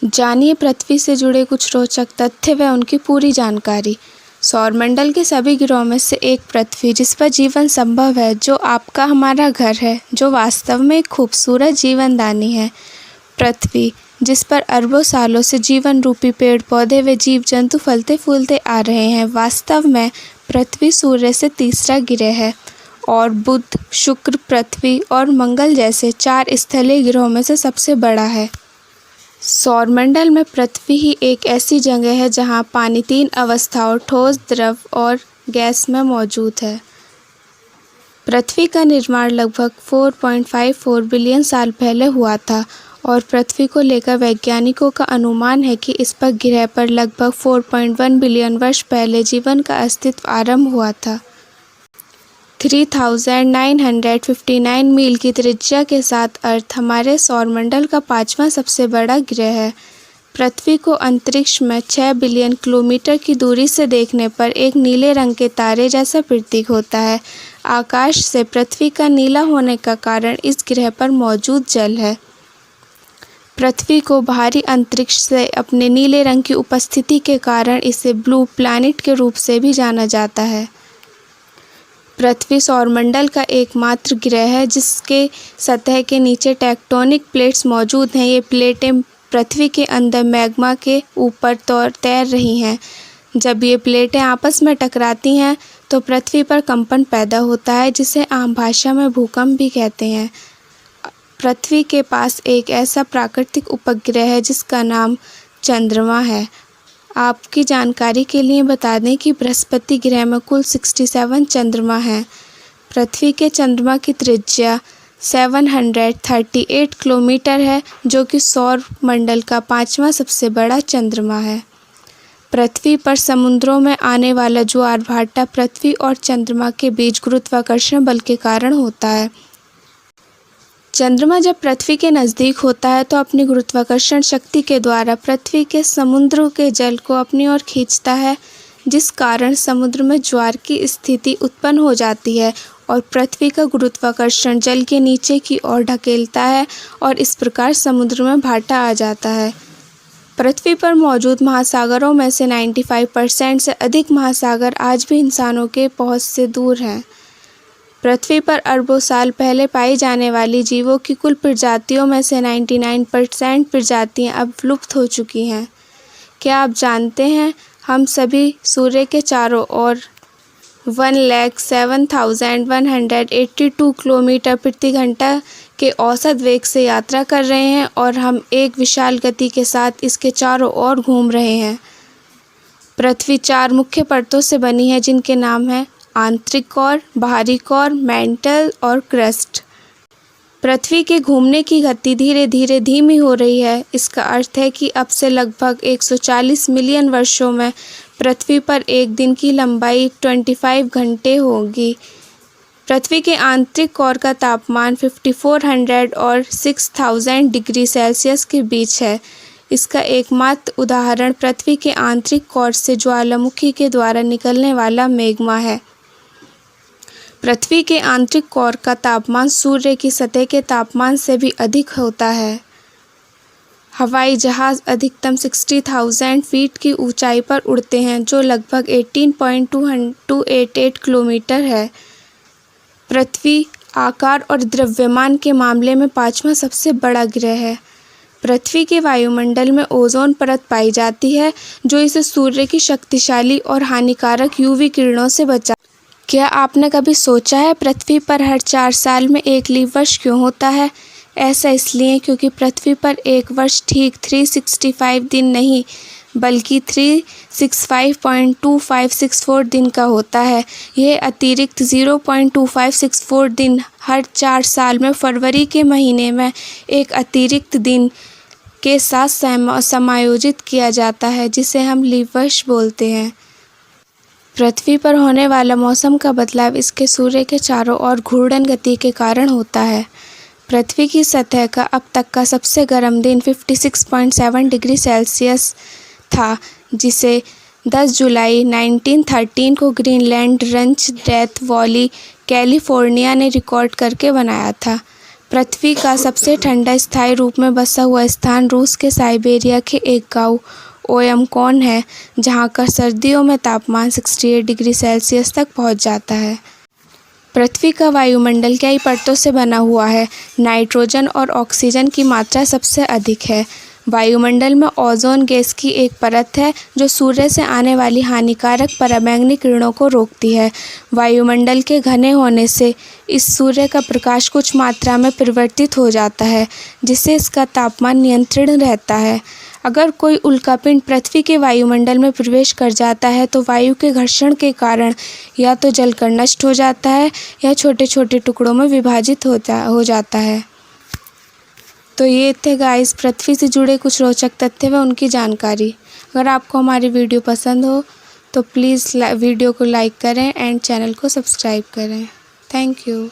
जानिए पृथ्वी से जुड़े कुछ रोचक तथ्य व उनकी पूरी जानकारी। सौरमंडल के सभी ग्रहों में से एक पृथ्वी, जिस पर जीवन संभव है, जो आपका हमारा घर है, जो वास्तव में एक खूबसूरत जीवनदानी है। पृथ्वी, जिस पर अरबों सालों से जीवन रूपी पेड़ पौधे व जीव जंतु फलते फूलते आ रहे हैं। वास्तव में पृथ्वी सूर्य से तीसरा ग्रह है और बुध, शुक्र, पृथ्वी और मंगल जैसे 4 स्थलीय ग्रहों में से सबसे बड़ा है। सौरमंडल में पृथ्वी ही एक ऐसी जगह है जहां पानी 3 अवस्थाओं ठोस, द्रव और गैस में मौजूद है। पृथ्वी का निर्माण लगभग 4.54 बिलियन साल पहले हुआ था और पृथ्वी को लेकर वैज्ञानिकों का अनुमान है कि इस पर ग्रह पर लगभग 4.1 बिलियन वर्ष पहले जीवन का अस्तित्व आरंभ हुआ था। 3959 मील की त्रिज्या के साथ अर्थ हमारे सौरमंडल का 5वां सबसे बड़ा ग्रह है। पृथ्वी को अंतरिक्ष में 6 बिलियन किलोमीटर की दूरी से देखने पर एक नीले रंग के तारे जैसा प्रतीक होता है। आकाश से पृथ्वी का नीला होने का कारण इस ग्रह पर मौजूद जल है। पृथ्वी को बाहरी अंतरिक्ष से अपने नीले रंग की उपस्थिति के कारण इसे ब्लू प्लैनेट के रूप से भी जाना जाता है। पृथ्वी सौरमंडल का एकमात्र ग्रह है जिसके सतह के नीचे टेक्टोनिक प्लेट्स मौजूद हैं। ये प्लेटें पृथ्वी के अंदर मैग्मा के ऊपर तैर रही हैं। जब ये प्लेटें आपस में टकराती हैं तो पृथ्वी पर कंपन पैदा होता है, जिसे आम भाषा में भूकंप भी कहते हैं। पृथ्वी के पास एक ऐसा प्राकृतिक उपग्रह है जिसका नाम चंद्रमा है। आपकी जानकारी के लिए बता दें कि बृहस्पति ग्रह में कुल 67 चंद्रमा हैं। पृथ्वी के चंद्रमा की त्रिज्या 738 किलोमीटर है, जो कि सौर मंडल का 5वां सबसे बड़ा चंद्रमा है। पृथ्वी पर समुद्रों में आने वाला ज्वार भाटा पृथ्वी और चंद्रमा के बीच गुरुत्वाकर्षण बल के कारण होता है। चंद्रमा जब पृथ्वी के नज़दीक होता है तो अपनी गुरुत्वाकर्षण शक्ति के द्वारा पृथ्वी के समुद्र के जल को अपनी ओर खींचता है, जिस कारण समुद्र में ज्वार की स्थिति उत्पन्न हो जाती है और पृथ्वी का गुरुत्वाकर्षण जल के नीचे की ओर ढकेलता है और इस प्रकार समुद्र में भाटा आ जाता है। पृथ्वी पर मौजूद महासागरों में से 95% से अधिक महासागर आज भी इंसानों के पहुंच से दूर हैं। पृथ्वी पर अरबों साल पहले पाई जाने वाली जीवों की कुल प्रजातियों में से 99% प्रजातियां अब विलुप्त हो चुकी हैं। क्या आप जानते हैं, हम सभी सूर्य के चारों ओर 1,07,182 किलोमीटर प्रति घंटा के औसत वेग से यात्रा कर रहे हैं और हम एक विशाल गति के साथ इसके चारों ओर घूम रहे हैं। पृथ्वी 4 मुख्य परतों से बनी है, जिनके नाम हैं आंतरिक कोर, बाहरी कोर, मैंटल और क्रस्ट। पृथ्वी के घूमने की गति धीरे धीरे धीमी हो रही है। इसका अर्थ है कि अब से लगभग 140 मिलियन वर्षों में पृथ्वी पर एक दिन की लंबाई 25 घंटे होगी। पृथ्वी के आंतरिक कोर का तापमान 5400 और 6000 डिग्री सेल्सियस के बीच है। इसका एकमात्र उदाहरण पृथ्वी के आंतरिक कोर से ज्वालामुखी के द्वारा निकलने वाला मैग्मा है। पृथ्वी के आंतरिक कोर का तापमान सूर्य की सतह के तापमान से भी अधिक होता है। हवाई जहाज़ अधिकतम 60,000 फीट की ऊंचाई पर उड़ते हैं, जो लगभग 18.288 किलोमीटर है। पृथ्वी आकार और द्रव्यमान के मामले में 5वां सबसे बड़ा ग्रह है। पृथ्वी के वायुमंडल में ओजोन परत पाई जाती है, जो इसे सूर्य की शक्तिशाली और हानिकारक यूवी किरणों से बचा। क्या आपने कभी सोचा है पृथ्वी पर हर 4 साल में एक लीप वर्ष क्यों होता है? ऐसा इसलिए क्योंकि पृथ्वी पर एक वर्ष ठीक 365 दिन नहीं बल्कि 365.2564 दिन का होता है। यह अतिरिक्त 0.2564 दिन हर 4 साल में फरवरी के महीने में एक अतिरिक्त दिन के साथ समायोजित किया जाता है, जिसे हम लीप वर्ष बोलते हैं। पृथ्वी पर होने वाला मौसम का बदलाव इसके सूर्य के चारों ओर घूर्णन गति के कारण होता है। पृथ्वी की सतह का अब तक का सबसे गर्म दिन 56.7 डिग्री सेल्सियस था, जिसे 10 जुलाई 1913 को Greenland ranch death valley, California ने रिकॉर्ड करके बनाया था। पृथ्वी का सबसे ठंडा स्थायी रूप में बसा हुआ स्थान रूस के साइबेरिया के एक गांव ओयमकॉन है, जहां का सर्दियों में तापमान 68 डिग्री सेल्सियस तक पहुंच जाता है। पृथ्वी का वायुमंडल कई परतों से बना हुआ है। नाइट्रोजन और ऑक्सीजन की मात्रा सबसे अधिक है। वायुमंडल में ओजोन गैस की एक परत है जो सूर्य से आने वाली हानिकारक पराबैंगनी किरणों को रोकती है। वायुमंडल के घने होने से इस सूर्य का प्रकाश कुछ मात्रा में परिवर्तित हो जाता है, जिससे इसका तापमान नियंत्रण रहता है। अगर कोई उल्कापिंड पृथ्वी के वायुमंडल में प्रवेश कर जाता है तो वायु के घर्षण के कारण या तो जलकर नष्ट हो जाता है या छोटे छोटे टुकड़ों में विभाजित हो जाता है। तो ये थे गाइस पृथ्वी से जुड़े कुछ रोचक तथ्य व उनकी जानकारी। अगर आपको हमारी वीडियो पसंद हो तो प्लीज़ वीडियो को लाइक करें एंड चैनल को सब्सक्राइब करें। Thank you.